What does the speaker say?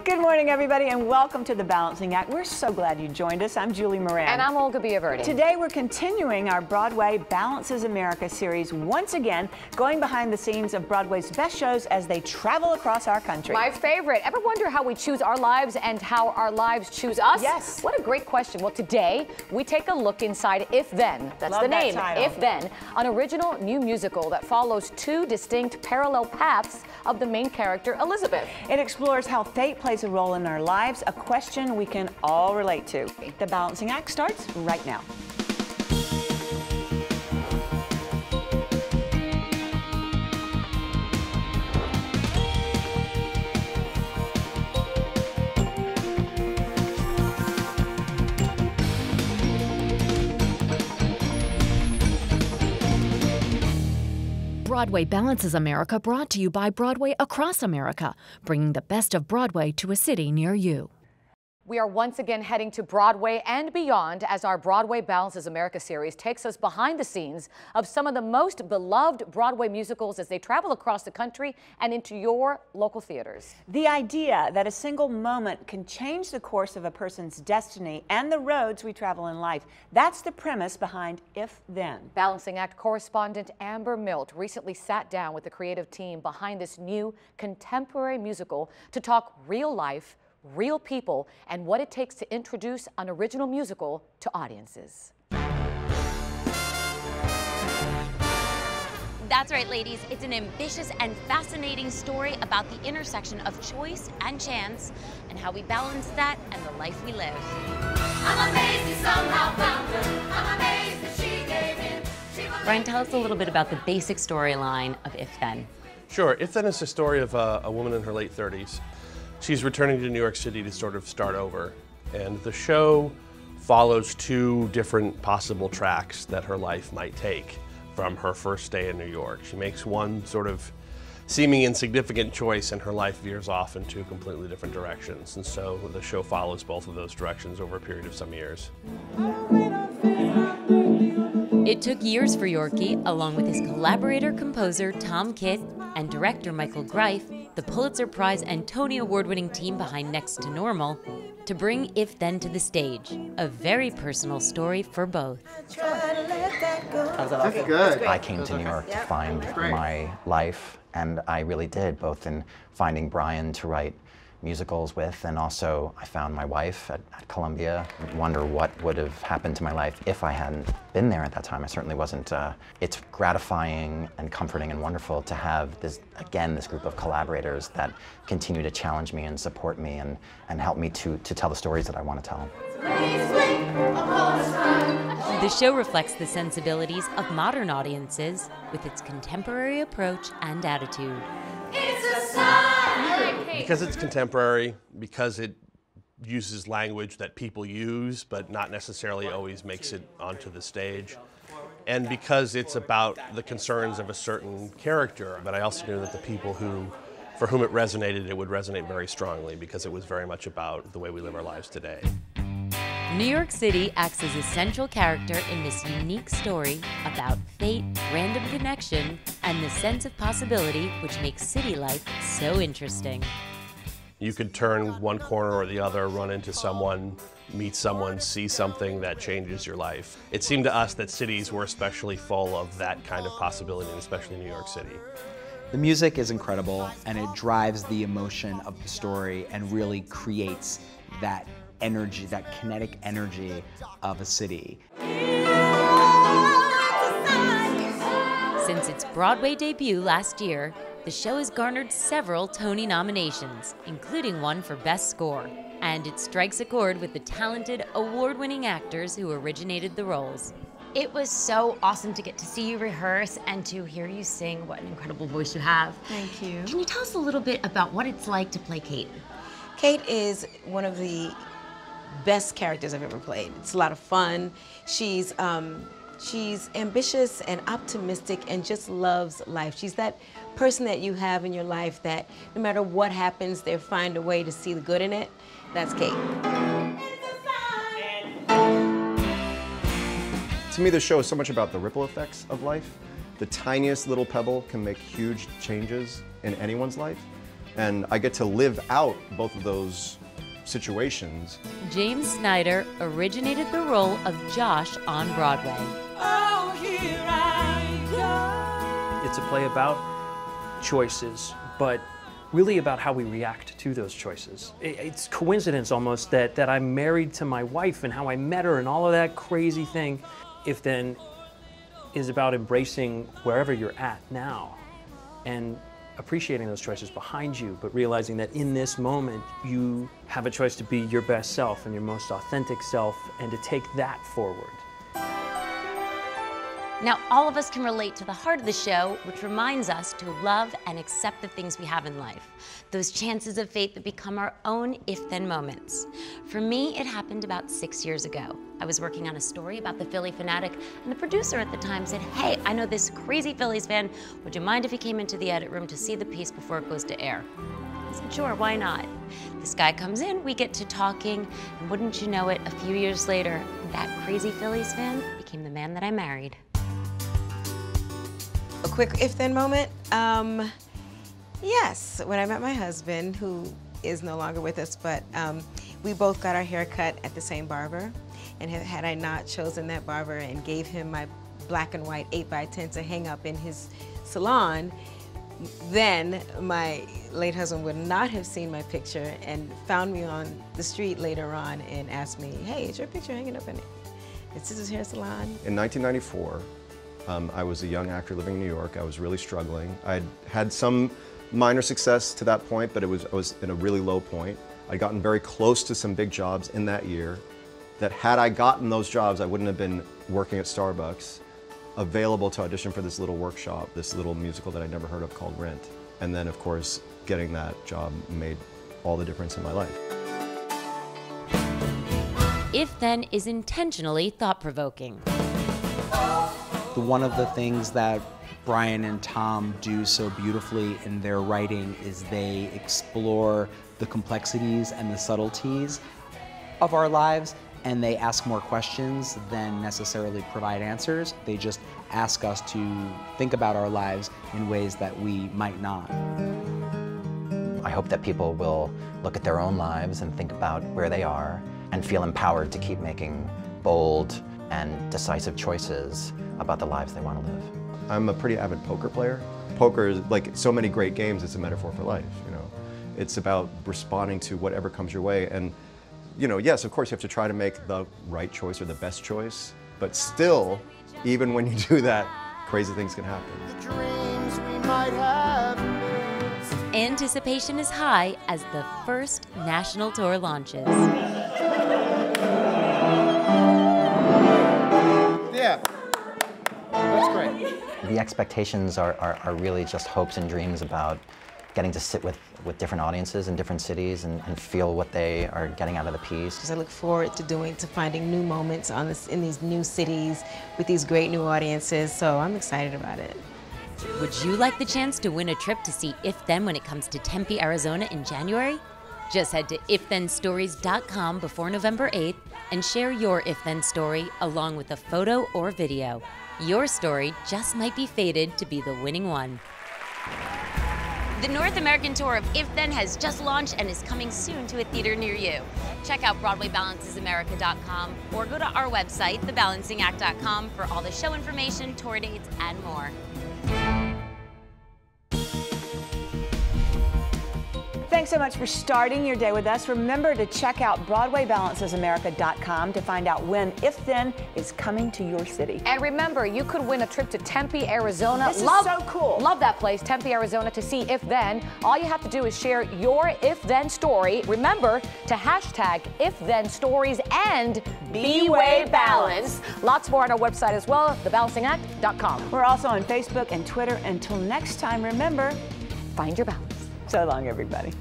Good morning, everybody, and welcome to The Balancing Act. We're so glad you joined us. I'm Julie Moran. And I'm Olga Biaverdi. Today, we're continuing our Broadway Balances America series, once again, going behind the scenes of Broadway's best shows as they travel across our country. My favorite. Ever wonder how we choose our lives and how our lives choose us? Yes. What a great question. Well, today, we take a look inside If Then. That's Love the that name, title. If Then, an original new musical that follows two distinct parallel paths of the main character, Elizabeth. It explores how fate plays a role in our lives, a question we can all relate to. The Balancing Act starts right now. Broadway Balances America, brought to you by Broadway across America, bringing the best of Broadway to a city near you. We are once again heading to Broadway and beyond as our Broadway Balances America series takes us behind the scenes of some of the most beloved Broadway musicals as they travel across the country and into your local theaters. The idea that a single moment can change the course of a person's destiny and the roads we travel in life, that's the premise behind If Then. Balancing Act correspondent Amber Milt recently sat down with the creative team behind this new contemporary musical to talk real life, real people, and what it takes to introduce an original musical to audiences. That's right, ladies. It's an ambitious and fascinating story about the intersection of choice and chance and how we balance that and the life we live. I'm amazed he somehow found her. I'm amazed that she gave in. Brian, tell us a little bit about the basic storyline of If Then. Sure. If Then is the story of a woman in her late 30s. She's returning to New York City to sort of start over. And the show follows two different possible tracks that her life might take from her first day in New York. She makes one sort of seeming insignificant choice and her life veers off in two completely different directions. And so the show follows both of those directions over a period of some years. It took years for Yorkey, along with his collaborator-composer Tom Kitt and director Michael Greif, the Pulitzer Prize and Tony Award-winning team behind Next to Normal, to bring If Then to the stage, a very personal story for both. That's good. I came to New York to find my life, and I really did, both in finding Brian to write musicals with, and also I found my wife at Columbia. I wonder what would have happened to my life if I hadn't been there at that time. I certainly wasn't. It's gratifying and comforting and wonderful to have this, again, this group of collaborators that continue to challenge me and support me and help me to tell the stories that I want to tell. The show reflects the sensibilities of modern audiences with its contemporary approach and attitude. It's a sign. Because it's contemporary, because it uses language that people use but not necessarily always makes it onto the stage, and because it's about the concerns of a certain character, but I also knew that the people for whom it resonated, it would resonate very strongly because it was very much about the way we live our lives today. New York City acts as a central character in this unique story about fate, random connection, and the sense of possibility which makes city life so interesting. You could turn one corner or the other, run into someone, meet someone, see something that changes your life. It seemed to us that cities were especially full of that kind of possibility, and especially New York City. The music is incredible, and it drives the emotion of the story and really creates that energy, that kinetic energy of a city. Since its Broadway debut last year, the show has garnered several Tony nominations, including one for Best Score. And it strikes a chord with the talented, award-winning actors who originated the roles. It was so awesome to get to see you rehearse and to hear you sing. What an incredible voice you have. Thank you. Can you tell us a little bit about what it's like to play Kate? Kate is one of the best characters I've ever played. It's a lot of fun. She's ambitious and optimistic and just loves life. She's that person that you have in your life that no matter what happens, they find a way to see the good in it. That's Kate. To me, the show is so much about the ripple effects of life. The tiniest little pebble can make huge changes in anyone's life. And I get to live out both of those situations. James Snyder originated the role of Josh on Broadway. Oh, here I go. It's a play about choices, but really about how we react to those choices. It's coincidence almost that I'm married to my wife and how I met her and all of that crazy thing. If Then is about embracing wherever you're at now and appreciating those choices behind you, but realizing that in this moment you have a choice to be your best self and your most authentic self and to take that forward. Now, all of us can relate to the heart of the show, which reminds us to love and accept the things we have in life. Those chances of fate that become our own if-then moments. For me, it happened about 6 years ago. I was working on a story about the Philly fanatic, and the producer at the time said, "Hey, I know this crazy Phillies fan. Would you mind if he came into the edit room to see the piece before it goes to air?" I said, "Sure, why not?" This guy comes in, we get to talking, and wouldn't you know it, a few years later, that crazy Phillies fan became the man that I married. A quick if-then moment? Yes, when I met my husband, who is no longer with us, but we both got our hair cut at the same barber. And had I not chosen that barber and gave him my black and white 8x10 to hang up in his salon, then my late husband would not have seen my picture and found me on the street later on and asked me, "Hey, is your picture hanging up in it? Is this his hair salon?" In 1994, I was a young actor living in New York. I was really struggling. I'd had some minor success to that point, but I was in a really low point. I'd gotten very close to some big jobs in that year that had I gotten those jobs, I wouldn't have been working at Starbucks, available to audition for this little workshop, this little musical that I'd never heard of called Rent. And then, of course, getting that job made all the difference in my life. If Then is intentionally thought-provoking. One of the things that Brian and Tom do so beautifully in their writing is they explore the complexities and the subtleties of our lives, and they ask more questions than necessarily provide answers. They just ask us to think about our lives in ways that we might not. I hope that people will look at their own lives and think about where they are and feel empowered to keep making bold and decisive choices about the lives they want to live. I'm a pretty avid poker player. Poker is, like so many great games, it's a metaphor for life, you know. It's about responding to whatever comes your way, and you know, yes, of course you have to try to make the right choice or the best choice, but still, even when you do that, crazy things can happen. The dreams we might have. Anticipation is high as the first national tour launches. Yeah, that's great. The expectations are really just hopes and dreams about getting to sit with different audiences in different cities and feel what they are getting out of the piece. Because I look forward to finding new moments in these new cities with these great new audiences, so I'm excited about it. Would you like the chance to win a trip to see If Then when it comes to Tempe, Arizona in January? Just head to ifthenstories.com before November 8th and share your If Then story along with a photo or video. Your story just might be fated to be the winning one. The North American tour of If Then has just launched and is coming soon to a theater near you. Check out BroadwayBalancesAmerica.com or go to our website, TheBalancingAct.com, for all the show information, tour dates, and more. Thanks so much for starting your day with us. Remember to check out BroadwayBalanceSAmerica.com to find out when If Then is coming to your city. And remember, you could win a trip to Tempe, Arizona. This is so cool. Love that place, Tempe, Arizona, to see If Then. All you have to do is share your If Then story. Remember to hashtag If Then Stories and BWayBalance. Lots more on our website as well, TheBalancingAct.com. We're also on Facebook and Twitter. Until next time, remember, find your balance. So long, everybody.